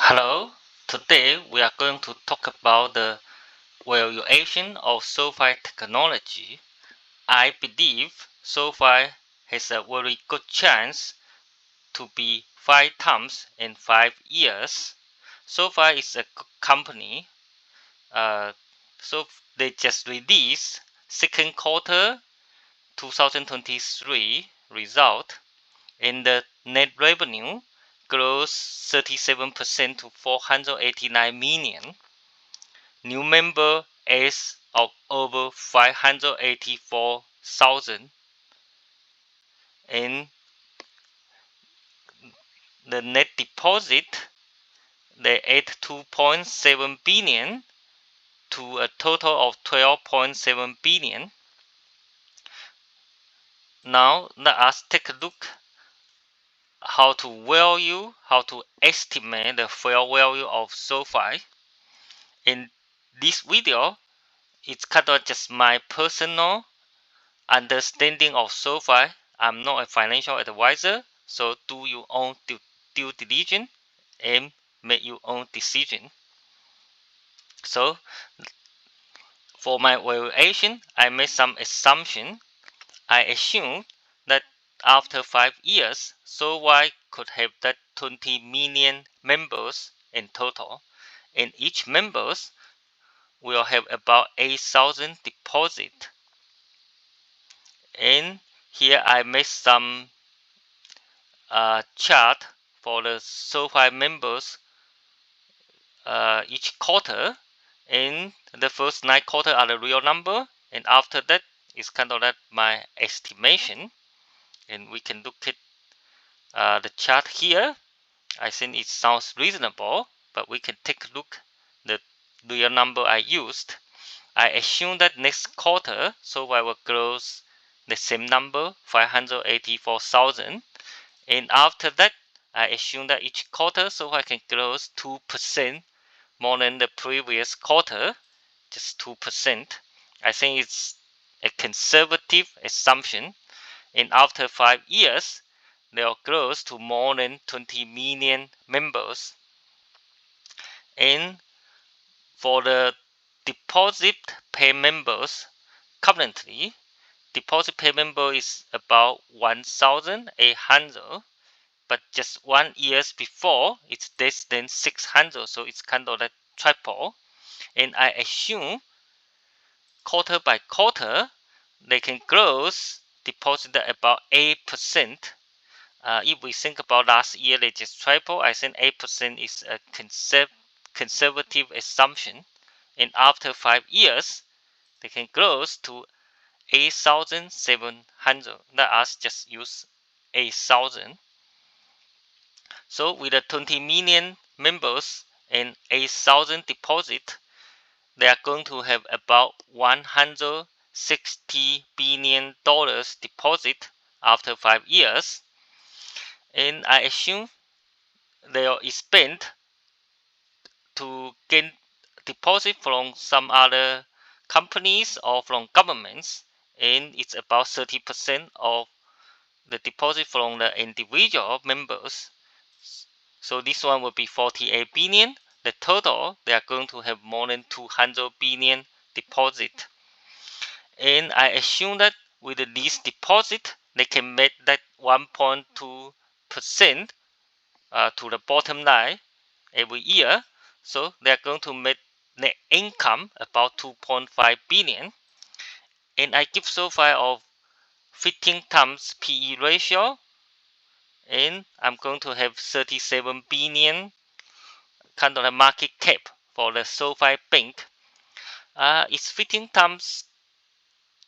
Hello, today we are going to talk about the valuation of SOFI technology. I believe SOFI has a very good chance to be 5 times in 5 years. SOFI is a good company. So they just released second quarter 2023 result, and the net revenue grows 37% to 489 million. New member is of over 584,000, and the net deposit they add 2.7 billion to a total of 12.7 billion. Now let us take a look how to estimate the fair value of SOFI. In this video, it's kind of just my personal understanding of SOFI. I'm not a financial advisor, so do your own due diligence and make your own decision. So for my valuation, I made some assumption. I assume that after 5 years, SOFI could have that 20 million members in total, and each members will have about 8,000 deposit. And here I made some chart for the SOFI members each quarter, and the first 9 quarters are the real number, and after that is kind of like my estimation. And we can look at the chart here. I think it sounds reasonable, but we can take a look the real number I used. I assume that next quarter SOFI will grow the same number, 584,000, and after that I assume that each quarter SOFI can grow 2% more than the previous quarter, just 2%. I think it's a conservative assumption, and after 5 years they'll grow to more than 20 million members. And for the deposit pay members, currently deposit pay member is about 1,800, but just 1 year before it's less than 600, so it's kind of like triple. And I assume quarter by quarter they can grow deposit at about 8%. If we think about last year they just triple, I think 8% is a conservative assumption, and after 5 years they can grow to 8,700. Let us just use 8,000. So with the 20 million members and 8,000 deposit, they are going to have about $160 billion deposit after 5 years. And I assume they will spend to gain deposit from some other companies or from governments, and it's about 30% of the deposit from the individual members. So this one will be 48 billion. The total, they are going to have more than 200 billion deposit. And I assume that with this deposit, they can make that 1.2% to the bottom line every year. So they are going to make net income about 2.5 billion. And I give SOFI of 15 times PE ratio, and I'm going to have 37 billion kind of a market cap for the SOFI bank. It's 15 times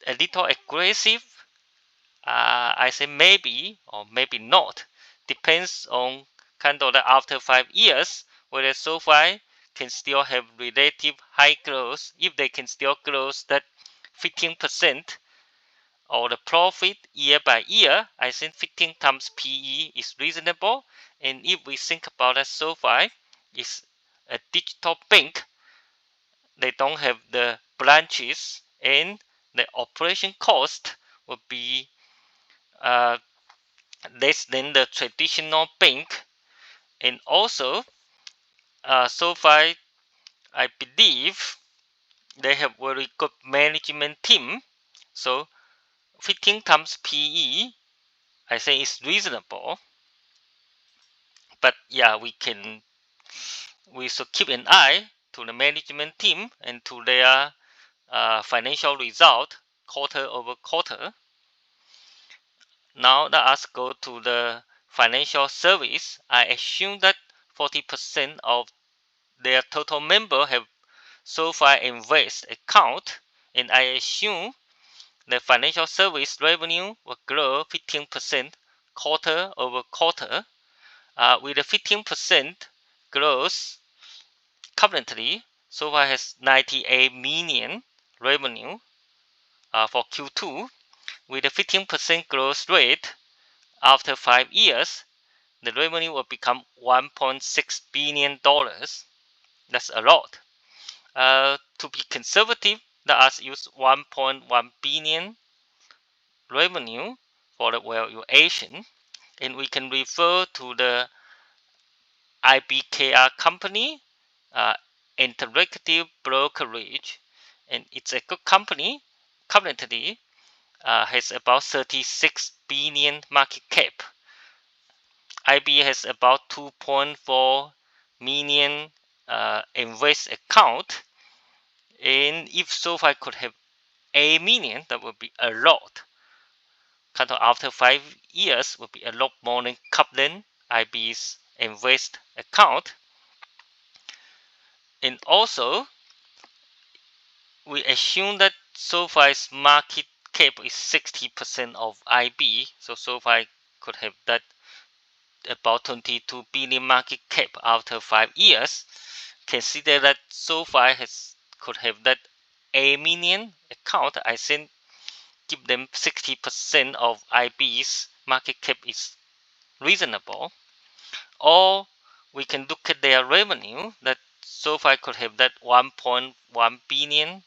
a little aggressive. I say maybe or maybe not. Depends on kind of the after 5 years whether SOFI can still have relative high growth. If they can still grow that 15% or the profit year by year, I think 15 times PE is reasonable. And if we think about that, SOFI is a digital bank. They don't have the branches, and the operation cost will be less than the traditional bank. And also SOFI, I believe they have very good management team. So 15 times PE, I think is reasonable. But yeah, we should keep an eye to the management team and to their financial result quarter over quarter. Now let us go to the financial service. I assume that 40% of their total member have SOFI Invest account, and I assume the financial service revenue will grow 15% quarter over quarter. With a 15% growth, currently SOFI has 98 million revenue for Q2. With a 15% growth rate, after 5 years, the revenue will become $1.6 billion. That's a lot. To be conservative, let us use 1.1 billion revenue for the valuation, and we can refer to the IBKR company, Interactive Brokerage, and it's a good company. Currently, has about 36 billion market cap. IB has about 2.4 million invest account, and if SOFI could have a million, that would be a lot. Kind of after 5 years would be a lot more than Kaplan IB's invest account. And also, we assume that SOFI's market cap is 60% of IB, so SOFI could have that about 22 billion market cap after 5 years. Consider that SOFI could have that a million account. I think give them 60% of IB's market cap is reasonable. Or we can look at their revenue, that SOFI could have that 1.1 billion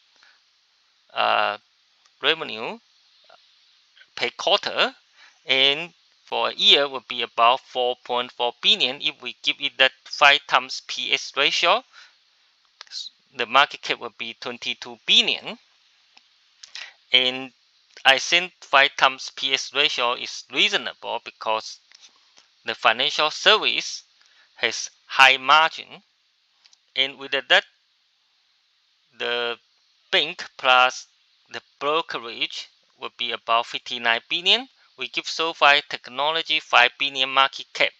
revenue per quarter, and for a year would be about 4.4 billion. If we give it that 5 times PS ratio, the market cap would be 22 billion. And I think 5 times PS ratio is reasonable because the financial service has high margin, and with that, the bank plus the brokerage would be about 59 billion. We give SOFI Technology 5 billion market cap,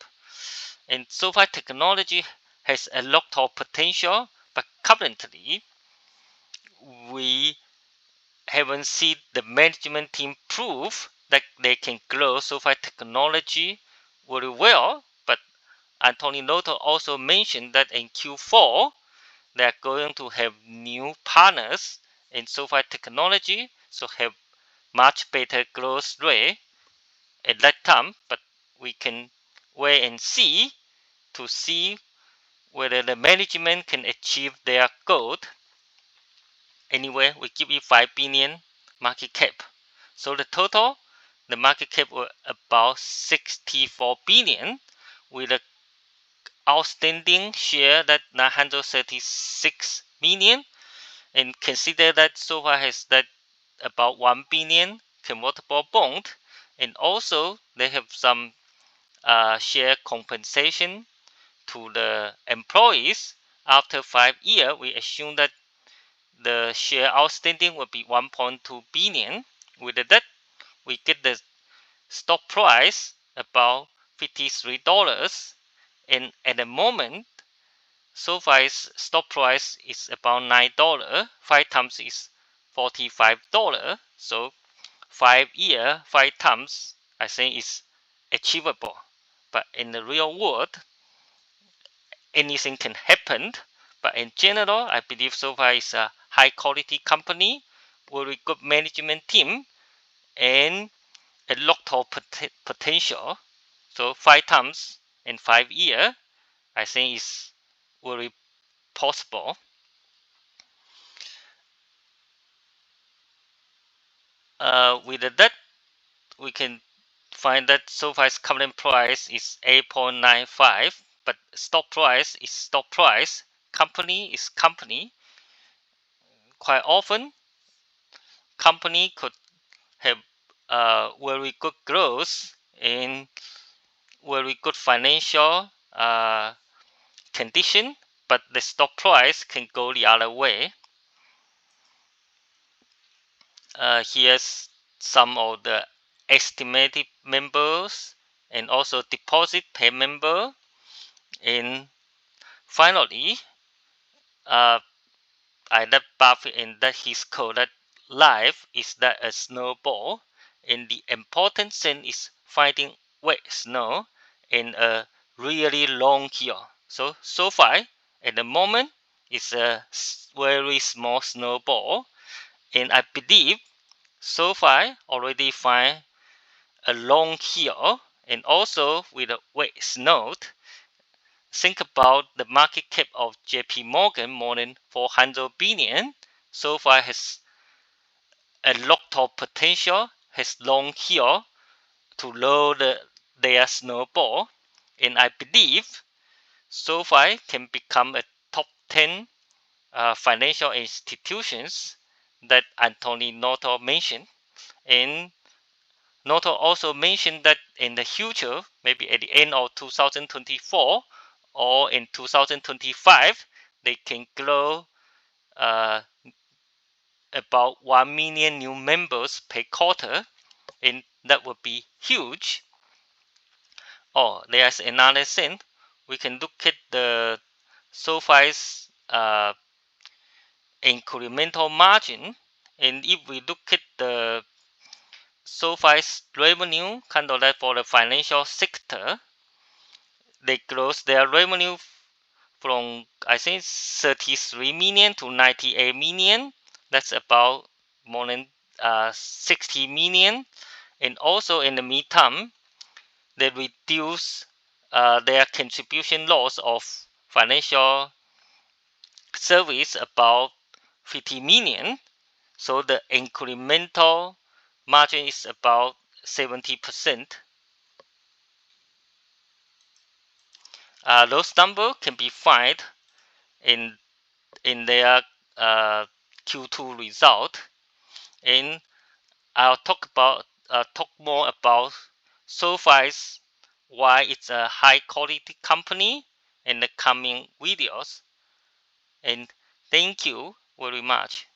and SOFI Technology has a lot of potential, but currently we haven't seen the management team prove that they can grow SOFI Technology very well. But Anthony Noto also mentioned that in Q4 they are going to have new partners in SOFI Technology, so have much better growth rate at that time. But we can wait and see to see whether the management can achieve their goal. Anyway, we give it 5 billion market cap. So the market cap was about 64 billion, with an outstanding share that 936 million. And consider that SOFI has that about 1 billion convertible bond, and also they have some share compensation to the employees. After 5 years, we assume that the share outstanding will be 1.2 billion. With that, we get the stock price about $53, and at the moment SOFI's stock price is about $9. 5 times is $45. So 5 year 5 times I think is achievable. But in the real world, anything can happen. But in general, I believe SOFI is a high quality company, very good management team, and a lot of potential. So 5 times in 5 years, I think is very possible. With that, we can find that SOFI's current price is 8.95 but stock price is stock price, company is company. Quite often, company could have very good growth and very good financial condition, but the stock price can go the other way. Here's some of the estimated members and also deposit per member. And finally, I left Buffett in that his quote that life is that a snowball, and the important thing is finding wet snow in a really long hill. So SOFI at the moment is a very small snowball, and I believe SOFI already find a long hill and also with a wet snow. Think about the market cap of JP Morgan, more than 400 billion. SoFi has a lot of potential, has long hill to lower their snowball, and I believe SoFi can become a top 10 financial institutions that Anthony Noto mentioned. And Noto also mentioned that in the future, maybe at the end of 2024 or in 2025, they can grow about 1 million new members per quarter, and that would be huge. Oh, there's another thing. We can look at the SoFi's incremental margin, and if we look at the SoFi's revenue, kind of like for the financial sector, they grow their revenue from I think 33 million to 98 million. That's about more than 60 million. And also in the midterm, they reduce their contribution loss of financial service about 50 million. So the incremental margin is about 70%. Those numbers can be found in their Q2 result, and I'll talk more about SoFi's why it's a high quality company in the coming videos. And thank you very much.